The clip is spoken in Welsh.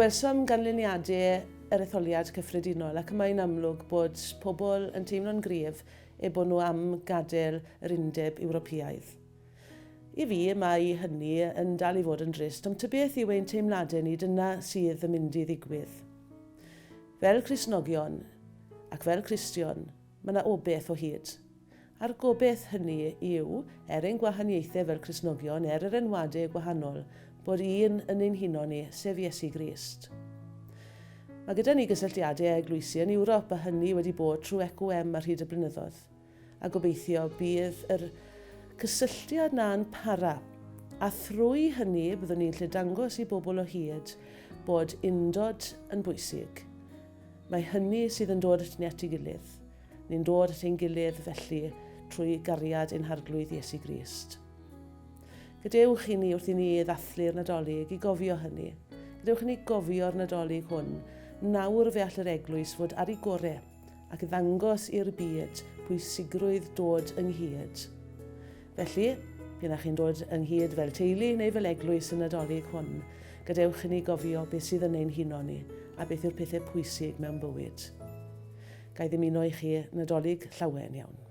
Gwelsom ganlyniadau yr etholiad cyffredinol ac mae'n amlwg bod pobl yn teimlo'n gryf bod nhw am gadael yr undeb Ewropeaidd. I fi, mae hynny yn dal i fod yn drist, ond tybeth yw ein teimladau ni dyna sydd yn mynd i ddigwydd. Fel Cristnogion ac fel Cristion, mae yna obaith o hyd. A'r gobaith hynny yw, ein gwahaniaethau fel Cristnogion, yr enwadau gwahanol, bod un yn ein huno ni, sef Iesu Grist. Mae gyda ni gysylltiadau eglwysi yn Ewrop a hynny wedi bod trwy ECOM ar hyd y blynyddoedd. A gobeithio bydd yr cysylltiad na'n para. A thrwy hynny byddwn ni'n lle dangos i bobl o hyd bod undod yn bwysig. Mae hynny sydd yn dod at ni at ei gilydd. Ni'n dod at ein gilydd felly trwy gariad ein harglwydd Iesu Grist. Gadewch i ni wrth i ni ddathlu'r Nadolig i gofio hynny. Gadewch i ni gofio'r Nadolig hwn. Nawr fe all yr eglwys fod ar ei gorau ac ddangos i'r byd pwysigrwydd dod ynghyd. Felly, byddwch chi'n dod ynghyd fel teulu neu fel eglwys y Nadolig hwn. Gadewch i ni gofio beth sydd yn ein huno ni a beth yw'r pethau pwysig mewn bywyd. Gai ddymuno i chi Nadolig llawen iawn.